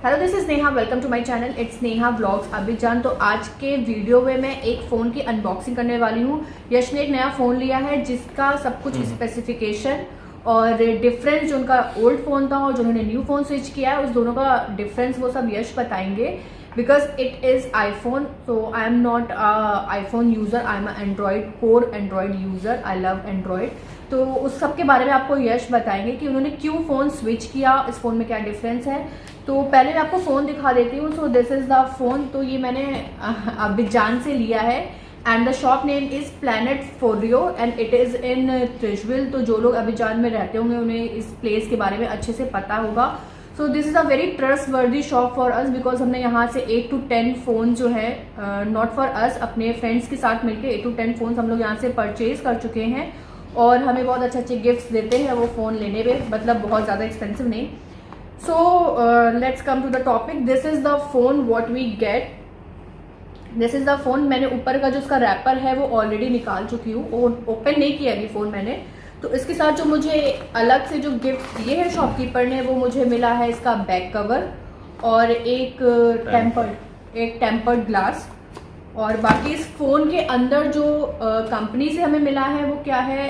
Hello this is Neha, welcome to my channel it's Neha blogs Abhijan. तो आज के वीडियो में मैं एक फ़ोन की अनबॉक्सिंग करने वाली हूँ। यश ने एक नया फ़ोन लिया है जिसका सब कुछ स्पेसिफिकेशन और डिफरेंस, जो उनका ओल्ड फ़ोन था और जो उन्होंने न्यू फ़ोन स्विच किया है, उस दोनों का डिफरेंस वो सब यश बताएंगे। Because it is iPhone, so I am not iPhone user, I am Android core Android user, I love Android. तो उस सब के बारे में आपको यश बताएंगे कि उन्होंने क्यों फ़ोन स्विच किया, इस फ़ोन में क्या डिफरेंस है। तो पहले मैं आपको फ़ोन दिखा देती हूँ। So this is the phone. तो ये मैंने अभिजान से लिया है and the shop name is planet फोरियो एंड इट इज़ इन त्रिशविल। तो जो लोग अभिजान में रहते होंगे उन्हें इस प्लेस के बारे में अच्छे से पता होगा। सो this is a very trust वर्दी शॉप फॉर अस बिकॉज हमने यहाँ से 8 to 10 फ़ोन जो है, नॉट फॉर अस, अपने फ्रेंड्स के साथ मिलकर 8 to 10 फ़ोन हम लोग यहाँ से परचेज कर चुके हैं और हमें बहुत अच्छे अच्छे गिफ्ट्स देते हैं वो फ़ोन लेने पे, मतलब बहुत ज़्यादा एक्सपेंसिव नहीं। So let's come to the topic. This is the phone what we get. This is the phone. मैंने ऊपर का जो उसका रैपर है वो ऑलरेडी निकाल चुकी हूँ, ओपन नहीं किया अभी फ़ोन मैंने। तो इसके साथ जो मुझे अलग से जो गिफ्ट दिए है शॉपकीपर ने, वो मुझे मिला है इसका बैक कवर और एक टेम्पर्ड ग्लास। और बाकी इस फ़ोन के अंदर जो कंपनी से हमें मिला है वो क्या है,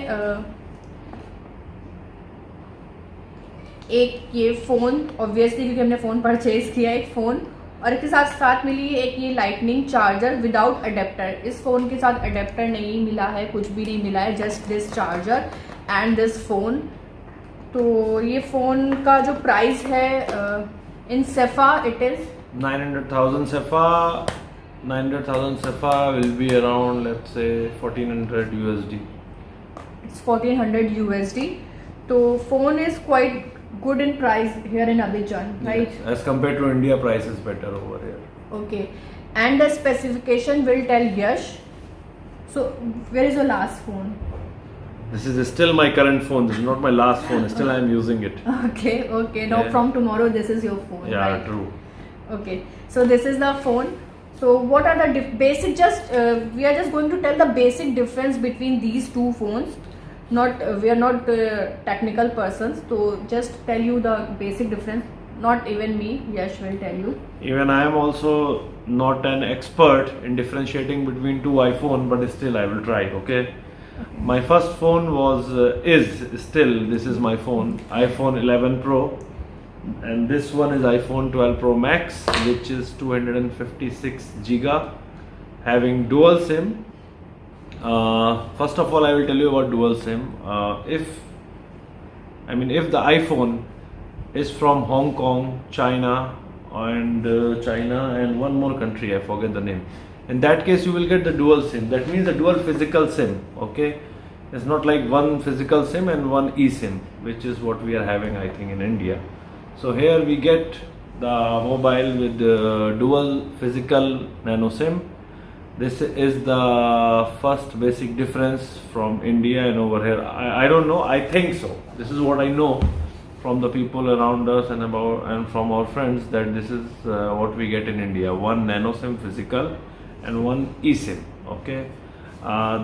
एक ये फ़ोन ऑब्वियसली क्योंकि हमने फ़ोन परचेज किया एक फ़ोन, और इसके साथ साथ मिली है एक ये लाइटनिंग चार्जर विदाउट अडेप्टर। इस फ़ोन के साथ अडेप्टर नहीं मिला है, कुछ भी नहीं मिला है, just this charger and this phone. तो ये फ़ोन का जो प्राइस है इन sofa it is 900,000 SEPA. 900,000 SEPA will be around, let's say, 1400 USD. It's 1400 USD। तो phone is quite good in price here in Abidjan, right? Yes. As compared to India, price is better over here. Okay, and the specification will tell Yash. So where is your last phone? This is still my current phone. This is not my last phone. Still I am using it. Okay. Now from tomorrow this is your phone. Yeah, right? true. Okay, so this is the phone. So what are the basic, we are just going to tell the basic difference between these two phones. We are not technical persons, so just tell you the basic difference. Not even me, Yash will tell you. Even I am also not an expert in differentiating between two iPhone, but still I will try. Okay. My first phone was this is my phone, iPhone 11 Pro, and this one is iPhone 12 Pro Max, which is 256 giga, having dual SIM. First of all, I will tell you about dual SIM. If the iPhone is from Hong Kong, China and one more country, I forget the name. In that case, you will get the dual SIM. That means the dual physical SIM. Okay, it's not like one physical SIM and one eSIM, which is what we are having, I think, in India. So here we get the mobile with the dual physical nano SIM. This is the first basic difference from India and over here. I don't know, I think so. This is what I know from the people around us and from our friends, that this is what we get in India. One nano SIM physical and one eSIM. Okay.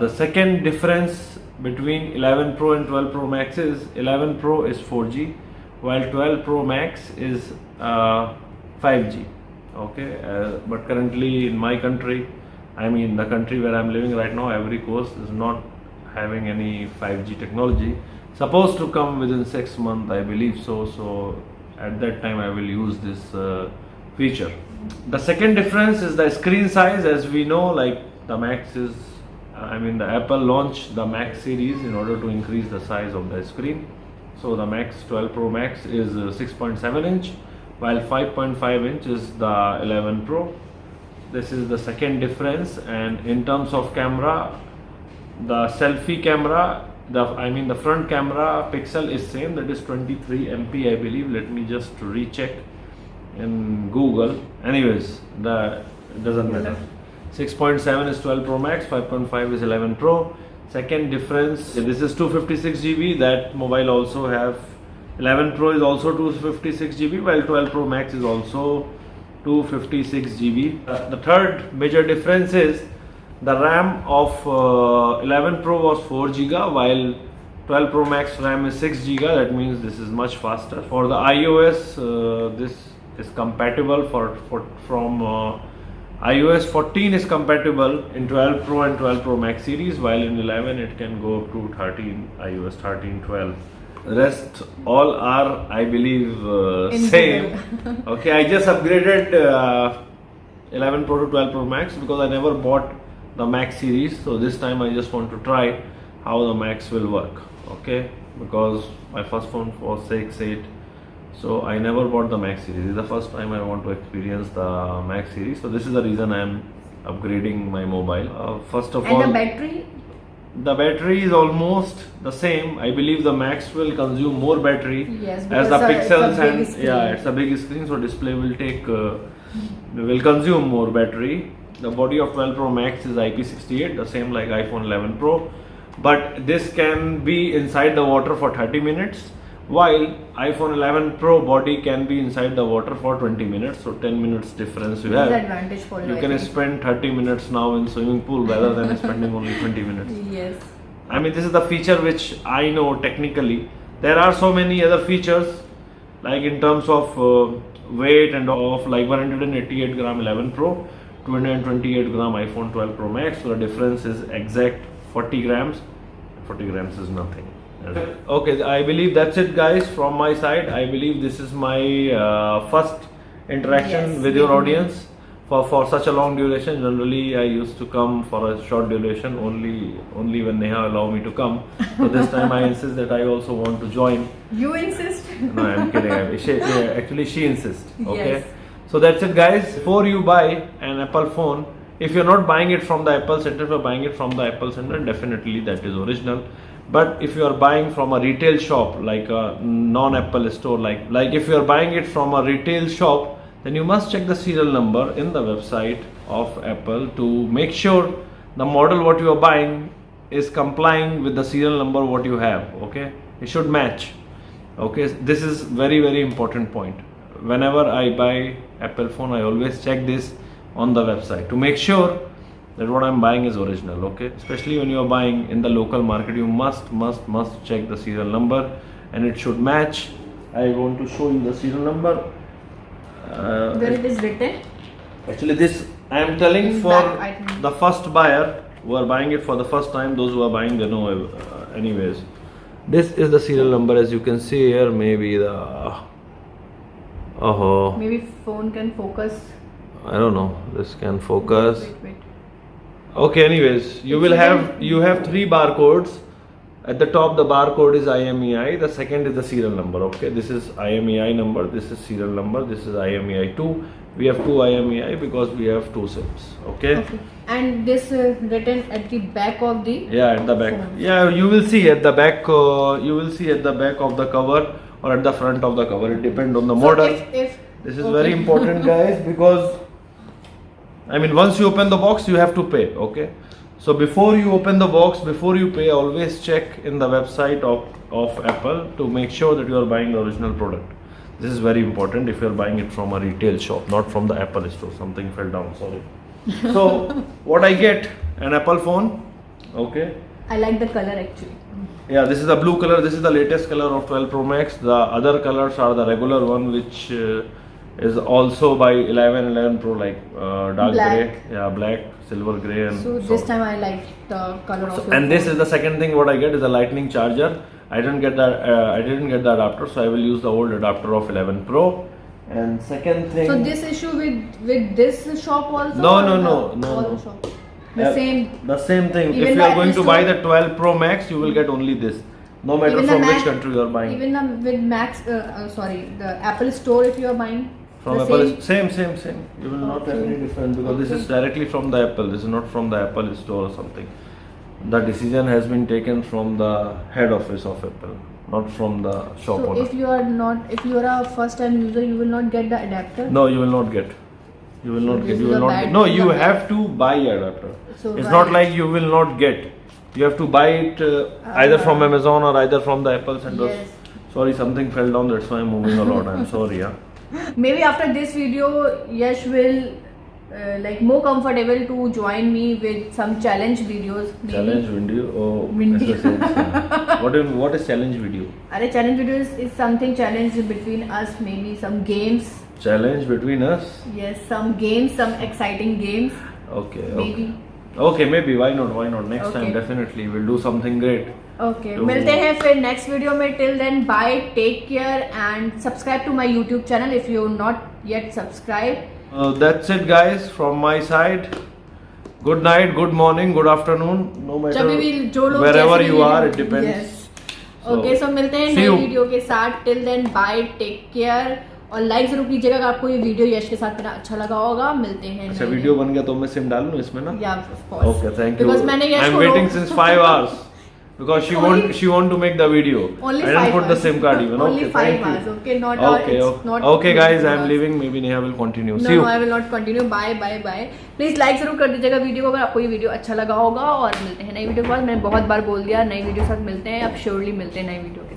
The second difference between 11 Pro and 12 Pro Max is 11 Pro is 4G while 12 Pro Max is 5G. Okay. But currently in my country, the country where I'm living right now, Ivory Coast is not having any 5G technology. Supposed to come within 6 months, I believe so. So at that time, I will use this feature. The second difference is the screen size. As we know, like the Max is, the Apple launched the Max series in order to increase the size of the screen. So the Max 12 Pro Max is 6.7 inch, while 5.5 inch is the 11 Pro. This is the second difference. And in terms of camera, the selfie camera, the front camera pixel is same, that is 23 MP, I believe. Let me just recheck in Google. Anyways, it doesn't matter. 6.7 is 12 Pro Max, 5.5 is 11 Pro. Second difference, this is 256 GB. That mobile also have 11 Pro is also 256 GB, while 12 Pro Max is also 256 GB. The third major difference is the RAM of 11 Pro was 4 GB, while 12 Pro Max RAM is 6 GB. That means this is much faster. For the iOS, this is compatible from iOS 14 is compatible in 12 Pro and 12 Pro Max series, while in 11 it can go up to 13, iOS 13, 12. Rest all are, I believe, same. Okay, I just upgraded 11 Pro to 12 Pro Max because I never bought the Max series. So this time I just want to try how the Max will work. Okay, because my first phone was 6, 8. So I never bought the Max series. This is the first time I want to experience the Max series. So this is the reason I am upgrading my mobile. First of all, and the battery? The battery is almost the same. I believe the Max will consume more battery, yes, as the pixels and it's a big screen, so display will take will consume more battery. The body of 12 Pro Max is IP68, the same like iPhone 11 Pro, but this can be inside the water for 30 minutes, while iPhone 11 Pro body can be inside the water for 20 minutes. So 10 minutes difference you have. Advantage for you can spend 30 minutes now in swimming pool rather than spending only 20 minutes. Yes. I mean, this is the feature which I know technically. There are so many other features, like in terms of weight and of like 188 gram 11 Pro, 228 gram iPhone 12 Pro Max. So the difference is exact 40 grams. 40 grams is nothing. Okay, I believe that's it, guys, from my side. I believe this is my first interaction with your audience for such a long duration. Generally, I used to come for a short duration only when Neha allow me to come. So this time I insist that I also want to join. You insist? No, I'm kidding. Actually, she insists. Okay. Yes. So that's it, guys. Before you buy an Apple phone, if you're not buying it from the Apple Center, if you're buying it from the Apple Center, definitely that is original. But if you are buying from a retail shop, like a non-Apple store, like if you are buying it from a retail shop, then you must check the serial number in the website of Apple to make sure the model what you are buying is complying with the serial number what you have. Okay, it should match. Okay, this is very, very important point. Whenever I buy Apple phone, I always check this on the website to make sure that what I'm buying is original. Okay, especially when you are buying in the local market, you must check the serial number and it should match. I want to show you the serial number. Where it is written? Actually, this I am telling for the first buyer who are buying it for the first time. Those who are buying, they know anyways. This is the serial number, as you can see here. Maybe the maybe phone can focus. I don't know. This can focus. Wait. Okay, anyways, you have 3 barcodes. At the top, the barcode is IMEI. The second is the serial number. Okay, this is IMEI number. This is serial number. This is IMEI 2. We have 2 IMEI because we have 2 SIMs. Okay. And this written at the back of the at the back. phone. Yeah, you will see at the back. You will see at the back of the cover or at the front of the cover. It depends on the model. If this is very important, guys, because I mean, once you open the box, you have to pay. Okay. So before you open the box, before you pay, always check in the website of Apple to make sure that you are buying the original product. This is very important if you are buying it from a retail shop, not from the Apple store. Something fell down, sorry. So what I get, an Apple phone. Okay. I like the color actually. Yeah, this is the blue color. This is the latest color of 12 Pro Max. The other colors are the regular one, which is also by 11 Pro, like dark Black. gray, black, silver gray, and So this time I like the color of your and this phone. is the second thing what I get is a lightning charger. I didn't get the adapter, so I will use the old adapter of 11 Pro. And second thing, So this issue with this shop also? No, or no, the- no, no, all no. shop? The same thing. Even If you the are going to Apple buy Store? the 12 Pro Max, you will get only this, no matter Even the from which Mac- country you are buying. Even with Max, the Apple Store, if you are buying From the Apple, same? same. You will not have Okay. any difference because this is directly from the Apple. This is not from the Apple store or something. The decision has been taken from the head office of Apple, not from the shop So owner. if you are a first time user, you will not get the adapter. No, you will not get. You will not This get. is You will a not bad- get. No, this is you a bad- have to buy adapter. So It's why- not like you will not get. You have to buy it either from Amazon or either from the Apple Center. Yes. Sorry, something fell down. That's why I'm moving a lot. I'm sorry. Yeah. Maybe after this video, Yash will more comfortable to join me with some challenge videos. Maybe. Challenge video. Oh, Video. that's the same. What is challenge video? Challenge videos is something challenge between us, maybe some games challenge between us. Yes, some games, some exciting games. Okay. Maybe. Okay, maybe. Why not? Why not? Next time Okay. definitely we'll do something great. Okay. तो- मिलते हैं फिर next video में. Till then bye, take care and subscribe to my YouTube channel if you not yet subscribe. That's it, guys, from my side. Good night, good morning, good afternoon. No matter जब भी जो लोग wherever जैसे you भी are, हैं. it depends. Yes. Okay, so मिलते हैं see नई you. वीडियो के साथ. Till then bye, take care और लाइक जरूर कीजिएगा अगर आपको ये वीडियो यश के साथ मेरा अच्छा लगा होगा. मिलते हैं. अच्छा, वीडियो बन गया तो मैं सिम डाल लूं इसमें ना? या of course. Okay, thank you. Because मैंने यश I'm को waiting since 5 hours because she want to make the video. Only I didn't 5 put the hours. SIM card even. Only Okay, 5 thank hours. you. Okay, not Okay, it's not. okay, guys, I'm hours. leaving. Maybe Neha will continue. No, See you. I will not continue. Bye, bye, bye. Please like जरूर कर दीजिएगा video को अगर आपको ये video अच्छा लगा होगा. और मिलते हैं नई वीडियो के बाद. मैंने बहुत बार बोल दिया, नई वीडियो के साथ मिलते हैं. अब श्योरली मिलते हैं नई वीडियो के